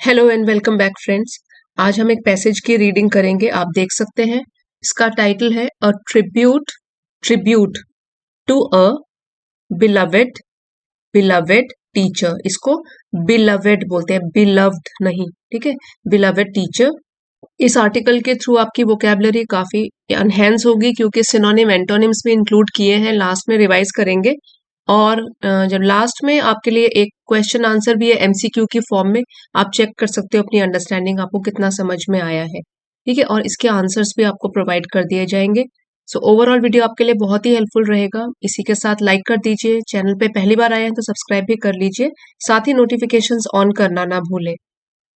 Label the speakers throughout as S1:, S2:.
S1: Hello and welcome back friends. आज हम एक पैसेज की रीडिंग करेंगे। आप देख सकते हैं इसका टाइटल है a tribute tribute to a beloved beloved teacher. इसको बिलवेड बोलते हैं, बिलव्ड नहीं, ठीक है। Beloved teacher. इस आर्टिकल के थ्रू आपकी वोकैबुलरी काफी एनहेंस होगी क्योंकि सिनोनिम एंटोनिम्स भी इंक्लूड किए हैं, लास्ट में रिवाइज करेंगे। और जब लास्ट में आपके लिए एक क्वेश्चन आंसर भी है एमसीक्यू की फॉर्म में, आप चेक कर सकते हो अपनी अंडरस्टैंडिंग आपको कितना समझ में आया है, ठीक है। और इसके आंसर्स भी आपको प्रोवाइड कर दिए जाएंगे। सो ओवरऑल वीडियो आपके लिए बहुत ही हेल्पफुल रहेगा। इसी के साथ लाइक कर दीजिए, चैनल पे पहली बार आए हैं तो सब्सक्राइब भी कर लीजिए, साथ ही नोटिफिकेशंस ऑन करना ना भूलें।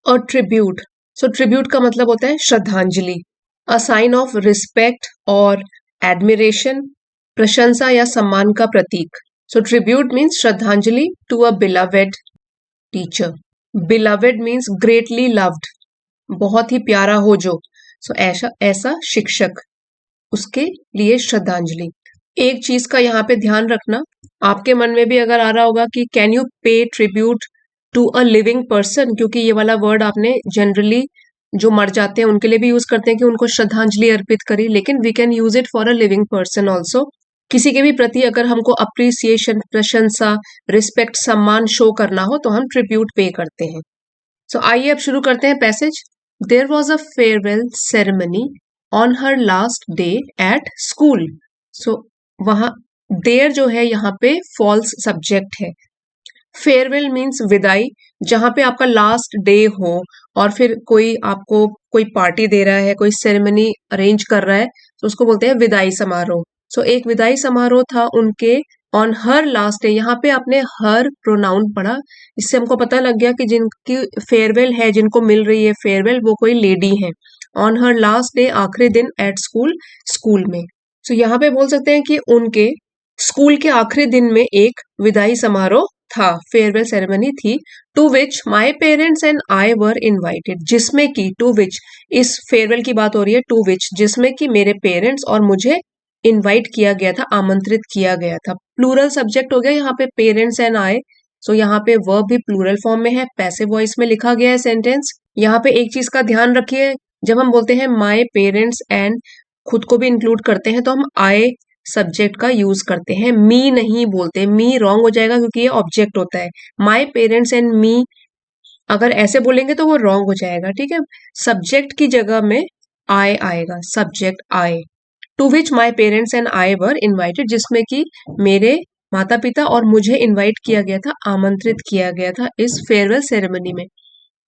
S1: और ट्रिब्यूट, सो ट्रिब्यूट का मतलब होता है श्रद्धांजलि, अ साइन ऑफ रिस्पेक्ट और एडमिरेशन, प्रशंसा या सम्मान का प्रतीक। सो ट्रिब्यूट मीन्स श्रद्धांजलि to a beloved teacher. Beloved means greatly loved, बहुत ही प्यारा हो जो। सो ऐसा ऐसा शिक्षक, उसके लिए श्रद्धांजलि। एक चीज का यहाँ पे ध्यान रखना, आपके मन में भी अगर आ रहा होगा कि can you pay tribute to a living person, क्योंकि ये वाला वर्ड आपने जनरली जो मर जाते हैं उनके लिए भी यूज करते हैं कि उनको श्रद्धांजलि अर्पित करी, लेकिन we can use it for a living person also. किसी के भी प्रति अगर हमको अप्रिसिएशन, प्रशंसा, रिस्पेक्ट, सम्मान शो करना हो तो हम ट्रिब्यूट पे करते हैं। सो आइए अब शुरू करते हैं passage. There was a farewell ceremony on her last day at school. So वहां देयर जो है यहाँ पे फॉल्स सब्जेक्ट है। फेयरवेल मीन्स विदाई, जहां पे आपका लास्ट डे हो और फिर कोई आपको कोई पार्टी दे रहा है, कोई सेरेमनी अरेंज कर रहा है, तो उसको बोलते हैं विदाई समारोह। सो एक विदाई समारोह था उनके ऑन हर लास्ट डे। यहाँ पे आपने हर प्रोनाउन पढ़ा, इससे हमको पता लग गया कि जिनकी फेयरवेल है, जिनको मिल रही है फेयरवेल, वो कोई लेडी है। ऑन हर लास्ट डे, आखिरी दिन, एट स्कूल, स्कूल में। सो यहाँ पे बोल सकते हैं कि उनके स्कूल के आखिरी दिन में एक विदाई समारोह था, फेयरवेल सेरेमनी थी। To which my parents and I were invited, जिसमें कि टू विच, इस फेयरवेल की बात हो रही है, टू विच जिसमें कि मेरे पेरेंट्स और मुझे इनवाइट किया गया था, आमंत्रित किया गया था। प्लूरल सब्जेक्ट हो गया यहाँ पे पेरेंट्स एंड आई। सो यहाँ पे वर्ब भी प्लूरल फॉर्म में है, पैसिव वॉइस में लिखा गया है सेंटेंस। यहाँ पे एक चीज का ध्यान रखिए, जब हम बोलते हैं माई पेरेंट्स एंड खुद को भी इंक्लूड करते हैं तो हम आई सब्जेक्ट का यूज करते हैं, मी नहीं बोलते। मी रॉन्ग हो जाएगा क्योंकि ये ऑब्जेक्ट होता है। माई पेरेंट्स एंड मी अगर ऐसे बोलेंगे तो वो रॉन्ग हो जाएगा, ठीक है। सब्जेक्ट की जगह में आई आएगा, subject I. To which my parents and I were invited, जिसमें कि मेरे माता पिता और मुझे इनवाइट किया गया था, आमंत्रित किया गया था इस फेयरवेल सेरेमनी में।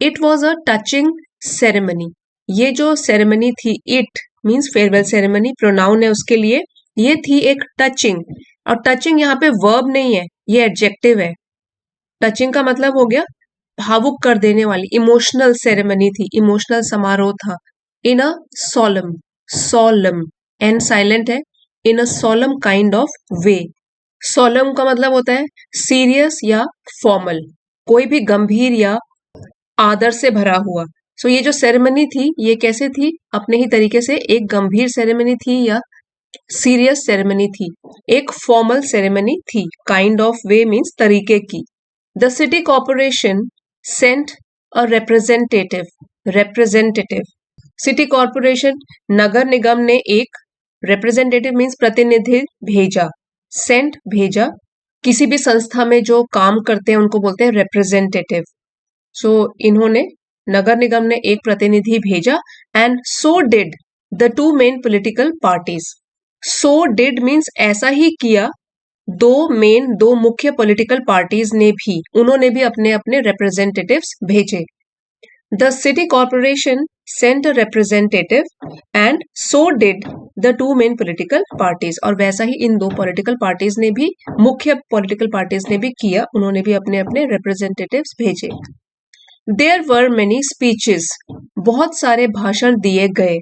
S1: It was a touching ceremony, ये जो सेरेमनी थी, it means farewell ceremony, pronoun है उसके लिए, ये थी एक टचिंग। और टचिंग यहाँ पे वर्ब नहीं है, ये एडजेक्टिव है। टचिंग का मतलब हो गया भावुक कर देने वाली, इमोशनल सेरेमनी थी, इमोशनल समारोह था। इन अ सोलम, सोलम एंड साइलेंट है, इन अ सोलम काइंड ऑफ वे। सोलम का मतलब होता है सीरियस या फॉर्मल, कोई भी गंभीर या आदर से भरा हुआ। सो ये जो सेरेमनी थी ये कैसे थी, अपने ही तरीके से एक गंभीर सेरेमनी थी या सीरियस सेरेमनी थी, एक फॉर्मल सेरेमनी थी। काइंड ऑफ वे मीन्स तरीके की। The city corporation sent a representative, city corporation नगर निगम ने एक, रिप्रेजेंटेटिव मीन्स प्रतिनिधि भेजा, सेंट भेजा। किसी भी संस्था में जो काम करते हैं उनको बोलते हैं रिप्रेजेंटेटिव। सो इन्होंने, नगर निगम ने एक प्रतिनिधि भेजा। And so did the two main political parties. So did means ऐसा ही किया, दो मुख्य पॉलिटिकल पार्टीज ने भी, उन्होंने भी अपने अपने रिप्रेजेंटेटिव्स भेजे। The city corporation sent a representative and so did the two main political parties, और वैसा ही इन दो पॉलिटिकल पार्टीज ने भी, मुख्य पॉलिटिकल पार्टीज ने भी किया, उन्होंने भी अपने अपने रिप्रेजेंटेटिव्स भेजे। देयर वर मेनी स्पीचेस, बहुत सारे भाषण दिए गए,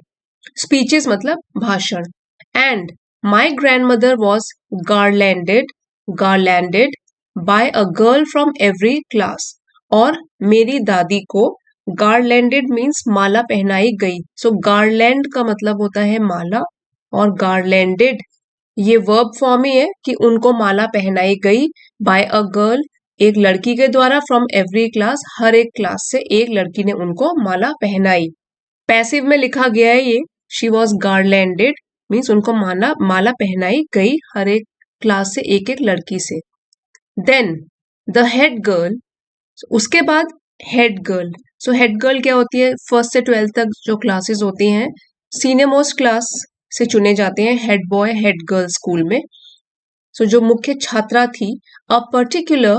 S1: स्पीचेस मतलब भाषण। And my grandmother was garlanded, garlanded by a girl from every class, और मेरी दादी को गार्लैंडेड मीन्स माला पहनाई गई। सो गार्लैंड का मतलब होता है माला, और गार्लैंडेड ये वर्ब फॉर्म ही है कि उनको माला पहनाई गई, बाय अ गर्ल एक लड़की के द्वारा फ्रॉम एवरी क्लास, हर एक क्लास से एक लड़की ने उनको माला पहनाई। पैसिव में लिखा गया है ये शी वॉज गार्लैंडेड, मीन्स उनको माला पहनाई गई हर एक क्लास से एक एक लड़की से। देन द हेड गर्ल, उसके बाद head girl. So head girl क्या होती है, फर्स्ट से 12th तक जो क्लासेस होती हैं सीनियर मोस्ट क्लास से चुने जाते हैं head boy head girl school में। सो जो मुख्य छात्रा थी, a particular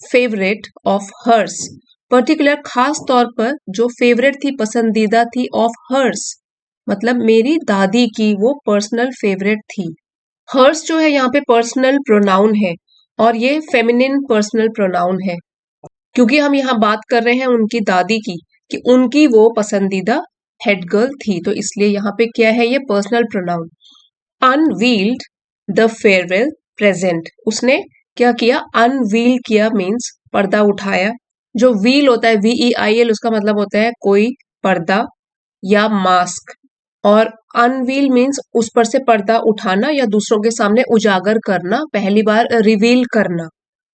S1: favourite of hers, particular खास तौर पर जो फेवरेट थी, पसंदीदा थी, ऑफ हर्स मतलब मेरी दादी की वो पर्सनल फेवरेट थी। हर्स जो है यहाँ पे पर्सनल प्रोनाउन है और ये फेमिनिन पर्सनल प्रोनाउन है, क्योंकि हम यहाँ बात कर रहे हैं उनकी दादी की कि उनकी वो पसंदीदा हेड गर्ल थी, तो इसलिए यहाँ पे क्या है, ये personal pronoun. Unveiled the farewell present, उसने क्या किया, अनवील किया मीन्स पर्दा उठाया। जो व्हील होता है VEIL, उसका मतलब होता है कोई पर्दा या मास्क, और अनवील मीन्स उस पर से पर्दा उठाना या दूसरों के सामने उजागर करना, पहली बार रिवील करना।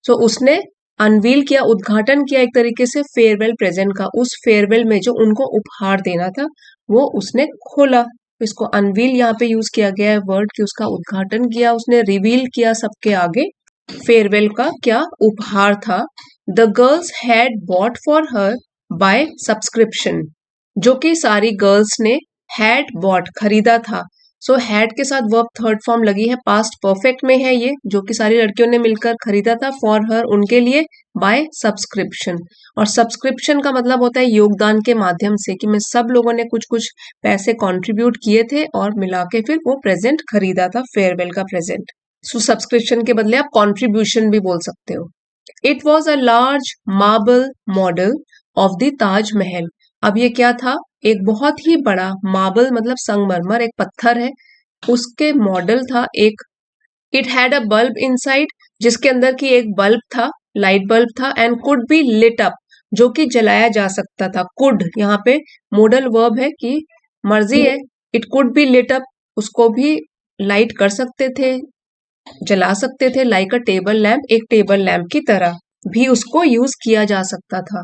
S1: सो उसने अनवील किया, उद्घाटन किया एक तरीके से फेयरवेल प्रेजेंट का, उस फेयरवेल में जो उनको उपहार देना था वो उसने खोला। इसको अनवील यहाँ पे यूज किया गया है वर्ड कि उसका उद्घाटन किया उसने, रिवील किया सबके आगे फेयरवेल का क्या उपहार था। The girls had bought for her by subscription, जो कि सारी गर्ल्स ने हैड बॉट खरीदा था। सो हैड के साथ वर्ब थर्ड फॉर्म लगी है, पास्ट परफेक्ट में है ये, जो कि सारी लड़कियों ने मिलकर खरीदा था फॉर हर उनके लिए, बाय सब्सक्रिप्शन। और सब्सक्रिप्शन का मतलब होता है योगदान के माध्यम से, कि मैं सब लोगों ने कुछ कुछ पैसे कंट्रीब्यूट किए थे और मिला के फिर वो प्रेजेंट खरीदा था, फेयरवेल का प्रेजेंट। सो सब्सक्रिप्शन के बदले आप कॉन्ट्रीब्यूशन भी बोल सकते हो। It was a large marble model of the Taj Mahal. अब ये क्या था, एक बहुत ही बड़ा, मार्बल मतलब संगमरमर, एक पत्थर है, उसके मॉडल था एक। It had a bulb inside, जिसके अंदर की एक बल्ब था, लाइट बल्ब था, and could be lit up, जो कि जलाया जा सकता था। कुड यहाँ पे मोडल वर्ब है कि मर्जी है, it could be lit up, उसको भी लाइट कर सकते थे, जला सकते थे, लाइक अ टेबल लैम्प, एक टेबल लैम्प की तरह भी उसको यूज किया जा सकता था,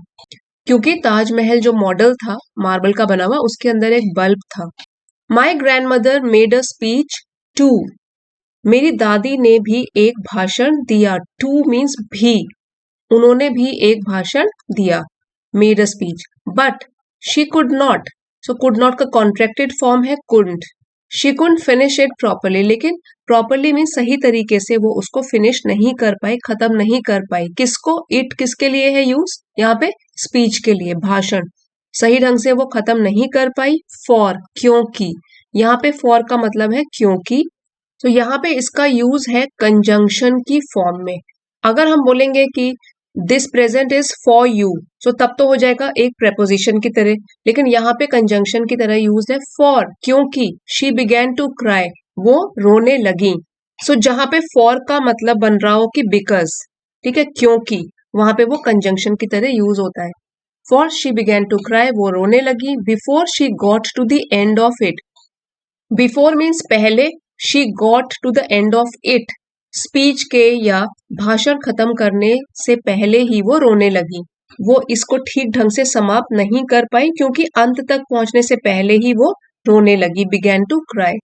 S1: क्योंकि ताजमहल जो मॉडल था मार्बल का बना हुआ, उसके अंदर एक बल्ब था। My grandmother made a speech to, मेरी दादी ने भी एक भाषण दिया। टू मीन्स भी, उन्होंने भी एक भाषण दिया, made a speech. But she could not, so could not का कॉन्ट्रैक्टेड फॉर्म है couldn't. She couldn't finish it properly, लेकिन प्रॉपरली मीन्स सही तरीके से वो उसको फिनिश नहीं कर पाई, खत्म नहीं कर पाई। किसको, इट किसके लिए है यूज यहाँ पे, स्पीच के लिए, भाषण सही ढंग से वो खत्म नहीं कर पाई। फॉर, क्योंकि, यहाँ पे फॉर का मतलब है क्योंकि। तो यहाँ पे इसका यूज है कंजंक्शन की फॉर्म में। अगर हम बोलेंगे कि this present is for you, so तब तो हो जाएगा एक प्रेपोजिशन की तरह, लेकिन यहाँ पे कंजंक्शन की तरह यूज है फॉर, क्योंकि। शी बिगैन टू क्राई, वो रोने लगी। सो जहां पे फॉर का मतलब बन रहा हो कि बिकॉज, ठीक है, क्योंकि, वहां पे वो कंजंक्शन की तरह यूज होता है। For she began to cry, वो रोने लगी। Before she got to the end of it, before means पहले, she got to the end of it, speech के या भाषण खत्म करने से पहले ही वो रोने लगी। वो इसको ठीक ढंग से समाप्त नहीं कर पाई, क्योंकि अंत तक पहुंचने से पहले ही वो रोने लगी, began to cry.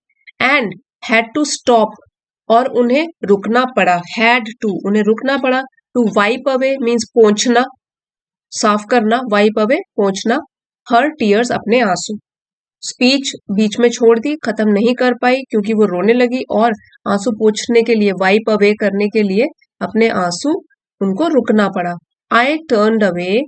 S1: And had to stop, और उन्हें रुकना पड़ा, हैड टू, उन्हें रुकना पड़ा। टू वाइप अवे मीन्स पोंछना, साफ करना, वाइप अवे पोंछना, हर टीयर्स अपने आंसू। स्पीच बीच में छोड़ दी, खत्म नहीं कर पाई क्योंकि वो रोने लगी, और आंसू पोंछने के लिए, वाइप अवे करने के लिए अपने आंसू, उनको रुकना पड़ा। आई टर्न्ड अवे,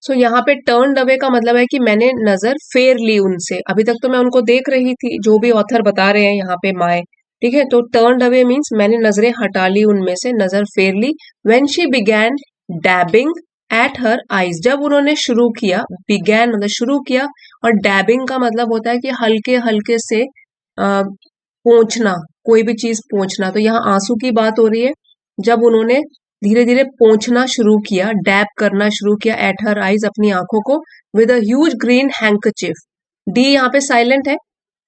S1: सो यहाँ पे टर्न्ड अवे का मतलब है कि मैंने नजर फेर ली उनसे। अभी तक तो मैं उनको देख रही थी, जो भी ऑथर बता रहे हैं यहाँ पे माए, ठीक है। तो टर्न्ड अवे मीन्स मैंने नजरें हटा ली उनमें से, नजर फेर ली। When she began dabbing at her eyes, जब उन्होंने शुरू किया, बिगैन मतलब शुरू किया, और डैबिंग का मतलब होता है कि हल्के हल्के से पोंछना, कोई भी चीज पोंछना। तो यहाँ आंसू की बात हो रही है, जब उन्होंने धीरे धीरे पोंछना शुरू किया, डैब करना शुरू किया, एट हर आईज, अपनी आंखों को, with a huge green handkerchief, D यहाँ पे साइलेंट है,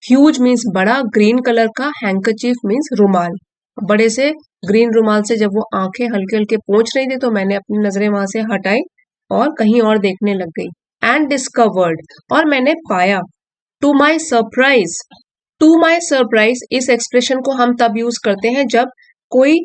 S1: ह्यूज मीन्स बड़ा, ग्रीन कलर का, हैंकचिफ मीन्स रुमाल, बड़े से ग्रीन रुमाल से जब वो आंखें हल्के हल्के पोंछ रही थी तो मैंने अपनी नजरें वहां से हटाई और कहीं और देखने लग गई। एंड डिस्कवर्ड, और मैंने पाया। To my surprise, to my surprise इस एक्सप्रेशन को हम तब यूज करते हैं जब कोई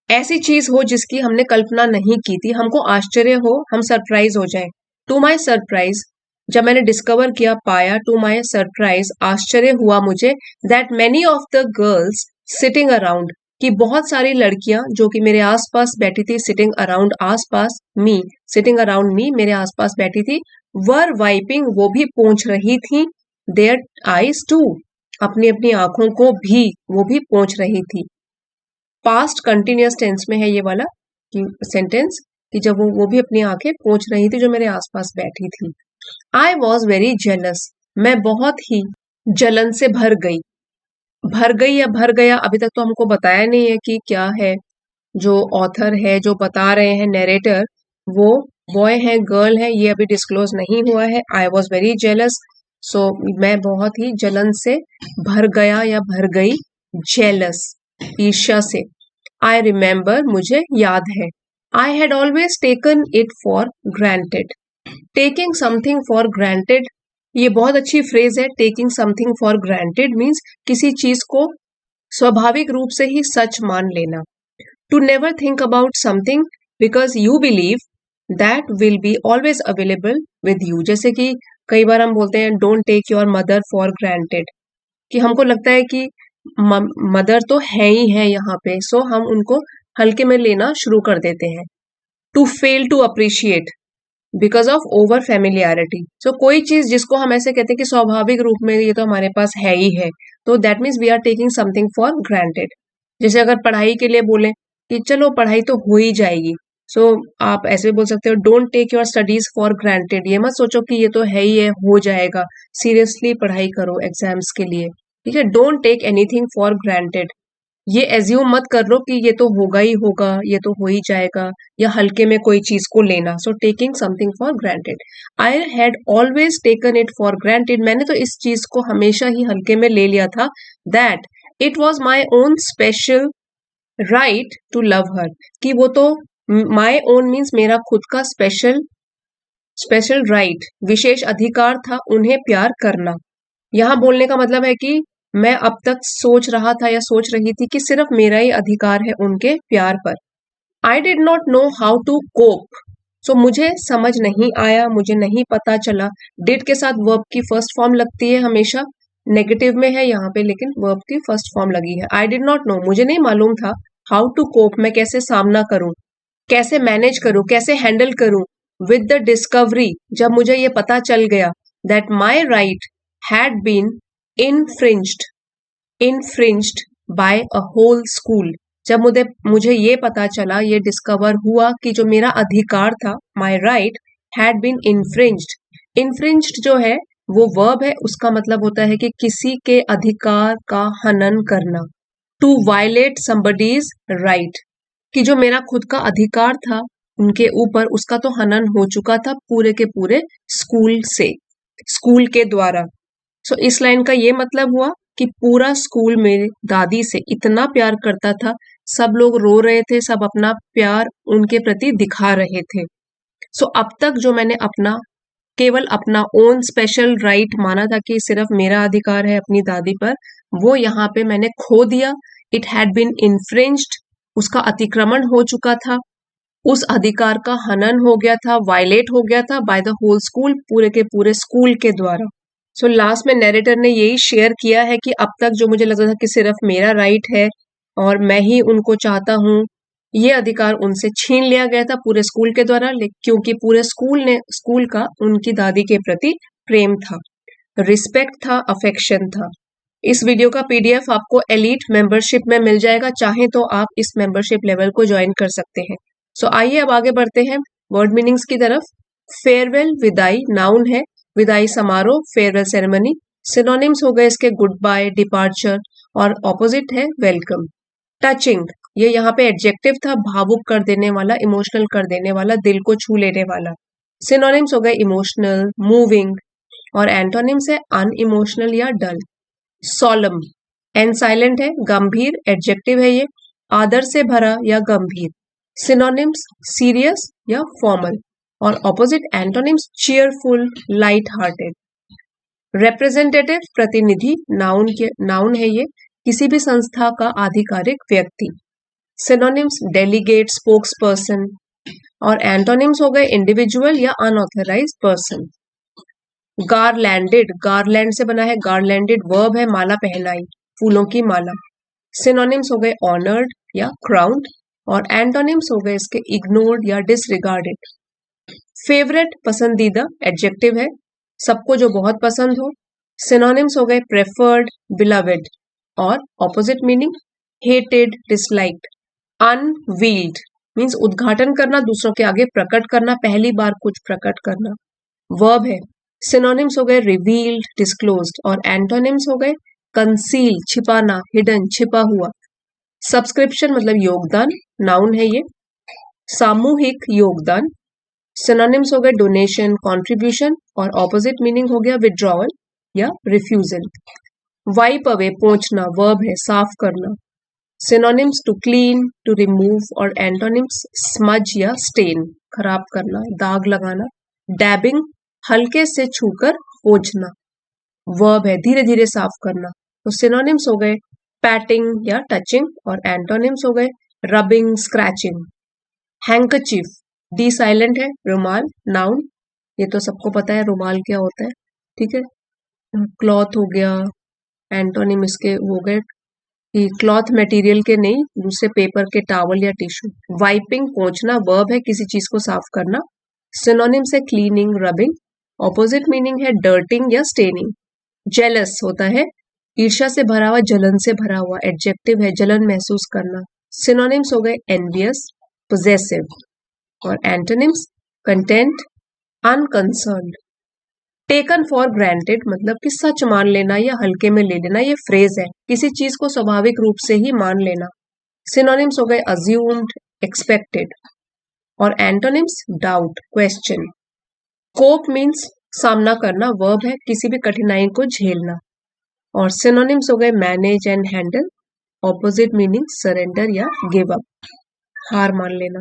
S1: ऐसी चीज हो जिसकी हमने कल्पना नहीं की थी, हमको आश्चर्य हो, हम सरप्राइज हो जाए। टू माई सरप्राइज, जब मैंने डिस्कवर किया, पाया, टू माई सरप्राइज आश्चर्य हुआ मुझे, that many of the girls sitting around, कि बहुत सारी लड़कियां जो कि मेरे आसपास बैठी थी, सिटिंग अराउंड आसपास मी, सिटिंग अराउंड मी मेरे आसपास बैठी थी, वर वाइपिंग वो भी पोंछ रही थी, देयर आईज टू अपनी अपनी आंखों को भी वो भी पोंछ रही थी। पास्ट कंटिन्यूअस टेंस में है ये वाला कि सेंटेंस, कि जब वो भी अपनी आंखें पोंछ रही थी जो मेरे आसपास बैठी थी। आई वॉज वेरी जेलस, मैं बहुत ही जलन से भर गई। भर गई या भर गया अभी तक तो हमको बताया नहीं है कि क्या है। जो ऑथर है, जो बता रहे हैं नरेटर, वो बॉय है गर्ल है ये अभी डिस्क्लोज नहीं हुआ है। आई वॉज वेरी जेलस, सो मैं बहुत ही जलन से भर गया या भर गई, जेलस ईर्ष्या से। आई रिमेम्बर, मुझे याद है। I had always taken it for granted, taking something for granted ये बहुत अच्छी फ्रेज है। Taking something for granted means किसी चीज को स्वाभाविक रूप से ही सच मान लेना। To never think about something because you believe that will be always available with you, जैसे कि कई बार हम बोलते हैं don't take your mother for granted, कि हमको लगता है कि मदर तो है ही है यहाँ पे, सो हम उनको हल्के में लेना शुरू कर देते हैं। To fail to appreciate because of over familiarity, so कोई चीज जिसको हम ऐसे कहते हैं कि स्वाभाविक रूप में ये तो हमारे पास है ही है, तो that means we are taking something for granted. जैसे अगर पढ़ाई के लिए बोले कि चलो पढ़ाई तो हो ही जाएगी, सो आप ऐसे बोल सकते हो don't take your studies for granted, ये मत सोचो कि ये तो है ही है, हो जाएगा, सीरियसली पढ़ाई करो एग्जाम्स के लिए, ठीक है। Don't take anything for granted, ये एज्यूम मत कर लो कि ये तो होगा ही होगा, ये तो हो ही जाएगा, या हल्के में कोई चीज को लेना। So taking something for granted. I had always taken it for granted, मैंने तो इस चीज को हमेशा ही हल्के में ले लिया था। That it was my own special right to love her, कि वो तो माई ओन मीन्स मेरा खुद का स्पेशल स्पेशल राइट विशेष अधिकार था उन्हें प्यार करना। यहाँ बोलने का मतलब है कि मैं अब तक सोच रहा था या सोच रही थी कि सिर्फ मेरा ही अधिकार है उनके प्यार पर। I did not know how to cope, so मुझे समझ नहीं आया, मुझे नहीं पता चला। डिड के साथ वर्ब की फर्स्ट फॉर्म लगती है हमेशा, नेगेटिव में है यहाँ पे लेकिन वर्ब की फर्स्ट फॉर्म लगी है। आई डिड नॉट नो, मुझे नहीं मालूम था। हाउ टू कोप, मैं कैसे सामना करूं, कैसे मैनेज करूं, कैसे हैंडल करूं। विद द डिस्कवरी, जब मुझे ये पता चल गया that my right had been infringed infringed by a whole school, जब मुझे ये पता चला, ये डिस्कवर हुआ कि जो मेरा अधिकार था, my right had been infringed। infringed जो है वो वर्ब है, उसका मतलब होता है कि किसी के अधिकार का हनन करना। to violate somebody's right, कि जो मेरा खुद का अधिकार था उनके ऊपर, उसका तो हनन हो चुका था पूरे के पूरे स्कूल से, स्कूल के द्वारा। सो इस लाइन का ये मतलब हुआ कि पूरा स्कूल मेरे दादी से इतना प्यार करता था, सब लोग रो रहे थे, सब अपना प्यार उनके प्रति दिखा रहे थे। सो अब तक जो मैंने अपना केवल अपना ओन स्पेशल राइट माना था कि सिर्फ मेरा अधिकार है अपनी दादी पर, वो यहाँ पे मैंने खो दिया। इट हैड बीन इन्फ्रिंज्ड, उसका अतिक्रमण हो चुका था, उस अधिकार का हनन हो गया था, वायलेट हो गया था बाय द होल स्कूल, पूरे के पूरे स्कूल के द्वारा। सो लास्ट में नरेटर ने यही शेयर किया है कि अब तक जो मुझे लगता था कि सिर्फ मेरा राइट है और मैं ही उनको चाहता हूँ, ये अधिकार उनसे छीन लिया गया था पूरे स्कूल के द्वारा, क्योंकि पूरे स्कूल का उनकी दादी के प्रति प्रेम था, रिस्पेक्ट था, अफेक्शन था। इस वीडियो का पीडीएफ आपको एलीट मेंबरशिप में मिल जाएगा, चाहे तो आप इस मेंबरशिप लेवल को ज्वाइन कर सकते हैं। सो आइए अब आगे बढ़ते हैं वर्ड मीनिंग्स की तरफ। फेयरवेल, विदाई, नाउन है, विदाई समारोह, फेयरवेल सेरेमनी। सिनोनिम्स हो गए इसके गुड बाय, डिपार्चर, और ऑपोजिट है वेलकम। टचिंग, ये यहाँ पे एडजेक्टिव था, भावुक कर देने वाला, इमोशनल कर देने वाला, दिल को छू लेने वाला। सिनोनिम्स हो गए इमोशनल, मूविंग, और एंटोनिम्स है अनइमोशनल या डल। सोलम, एन साइलेंट है, गंभीर, एडजेक्टिव है ये, आदर से भरा या गंभीर। सिनोनिम्स सीरियस या फॉर्मल। और opposite antonyms cheerful, light hearted. Representative प्रतिनिधि, नाउन है ये, किसी भी संस्था का आधिकारिक व्यक्ति। Synonyms delegate, spokes person. और एंटोनिम्स हो गए इंडिविजुअल या अनऑथराइज्ड पर्सन। गारलैंडेड, गारलैंड से बना है, गारलैंडेड वर्ब है माला पहनाई, फूलों की माला। सिनोनिम्स हो गए ऑनर्ड या क्राउन्ड। और एंटोनिम्स हो गए इसके इग्नोर्ड या डिसरिगार्डेड। फेवरेट पसंदीदा एडजेक्टिव है, सबको जो बहुत पसंद हो। सिनोनिम्स हो गए प्रेफर्ड, बिलवेड। और opposite meaning hated, disliked. Unveiled means उद्घाटन करना, दूसरों के आगे प्रकट करना, पहली बार कुछ प्रकट करना, वर्ब है। सिनोनिम्स हो गए रिवील्ड, डिस्क्लोज्ड। और एंटोनिम्स हो गए कंसील, छिपाना, हिडन, छिपा हुआ। सब्सक्रिप्शन मतलब योगदान, नाउन है ये, सामूहिक योगदान। सिनोनिम्स हो गए डोनेशन, कॉन्ट्रीब्यूशन। और ऑपोजिट मीनिंग हो गया विड्रॉवल या रिफ्यूजल। वाइप अवे, पोंछना, वर्ब है, साफ करना। Synonyms to clean, to remove. और एंटोनिम्स स्मज या स्टेन, खराब करना, दाग लगाना। डैबिंग, हल्के से छूकर पोंछना, वर्ब है, धीरे धीरे साफ करना। तो सिनोनिम्स हो गए पैटिंग या टचिंग। और एंटोनिम्स हो गए rubbing, scratching. Handkerchief, D silent है, रुमाल, नाउन, ये तो सबको पता है रुमाल क्या होता है, ठीक है। क्लॉथ हो गया, एंटोनिम इसके हो गए कि क्लॉथ मटेरियल के नहीं, दूसरे पेपर के, टावल या टिश्यू। वाइपिंग, पोंछना, वर्ब है, किसी चीज को साफ करना। सिनोनिम्स है क्लीनिंग, रबिंग। ऑपोजिट मीनिंग है डर्टिंग या स्टेनिंग। जेलस होता है ईर्ष्या से भरा हुआ, जलन से भरा हुआ, एडजेक्टिव है, जलन महसूस करना। सिनोनिम्स हो गए एनवियस, पोजेसिव। और antonyms content, unconcerned. Taken for granted मतलब कि सच मान लेना या हल्के में ले लेना, ये फ्रेज है, किसी चीज को स्वाभाविक रूप से ही मान लेना। सिनोनिम्स हो गए अज्यूम्ड, एक्सपेक्टेड। और एंटोनिम्स डाउट, क्वेश्चन। कोप मीन्स सामना करना, वर्ब है, किसी भी कठिनाई को झेलना। और सिनोनिम्स हो गए manage and handle. Opposite meaning surrender या गिव अप, हार मान लेना।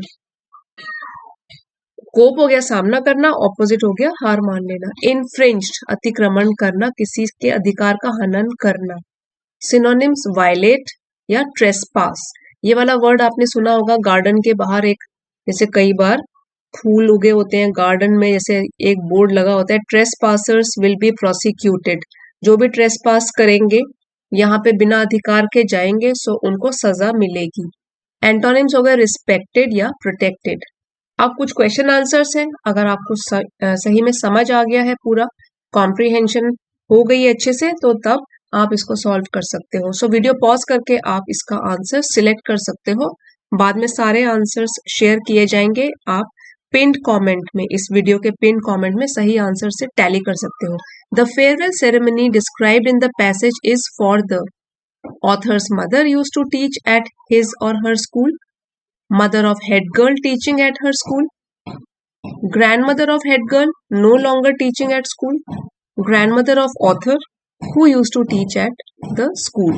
S1: कोप हो गया सामना करना, ऑपोजिट हो गया हार मान लेना। इनफ्रिंज्ड, अतिक्रमण करना, किसी के अधिकार का हनन करना। सिनोनिम्स वायलेट या ट्रेसपास, ये वाला वर्ड आपने सुना होगा, गार्डन के बाहर एक, जैसे कई बार फूल उगे होते हैं गार्डन में, जैसे एक बोर्ड लगा होता है, ट्रेसपासर्स विल बी प्रोसिक्यूटेड, जो भी ट्रेसपास करेंगे, यहाँ पे बिना अधिकार के जाएंगे, सो उनको सजा मिलेगी। एंटोनिम्स हो गए रिस्पेक्टेड या प्रोटेक्टेड। अब कुछ क्वेश्चन आंसर्स हैं, अगर आपको सही में समझ आ गया है, पूरा कॉम्प्रिहेंशन हो गई है अच्छे से, तो तब आप इसको सॉल्व कर सकते हो। सो वीडियो पॉज करके आप इसका आंसर सिलेक्ट कर सकते हो, बाद में सारे आंसर्स शेयर किए जाएंगे, आप पिन्ड कमेंट में, इस वीडियो के पिन्ड कमेंट में सही आंसर से टैली कर सकते हो। The farewell ceremony described in the passage is for the author's mother used to teach at his or her school, mother of head girl teaching at her school, grandmother of head girl no longer teaching at school, grandmother of author who used to teach at the school।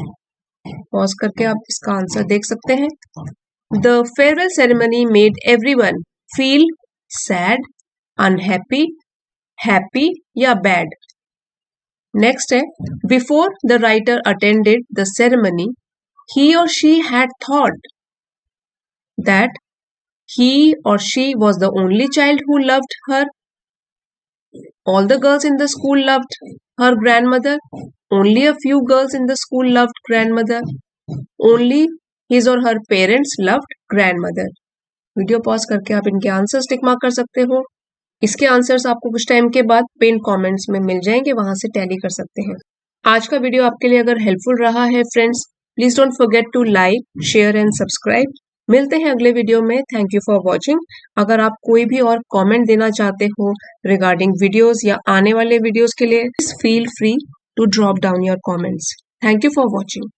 S1: Pause करके आप इसका answer देख सकते हैं। The farewell ceremony made everyone feel sad, unhappy, happy या bad। Next है before the writer attended the ceremony he or she had thought that he or she was the only child who loved her, all the girls in the school loved her grandmother, only a few girls in the school loved grandmother, only his or her parents loved grandmother। Video pause करके आप इनके answers tick mark कर सकते हो। इसके answers आपको कुछ time के बाद पिन कमेंट्स में मिल जाएंगे, वहां से टैली कर सकते हैं। आज का वीडियो आपके लिए अगर हेल्पफुल रहा है friends, please don't forget to like, share and subscribe. मिलते हैं अगले वीडियो में। Thank you for watching. अगर आप कोई भी और कमेंट देना चाहते हो रिगार्डिंग वीडियोस या आने वाले वीडियोस के लिए, feel free to drop down your comments. Thank you for watching.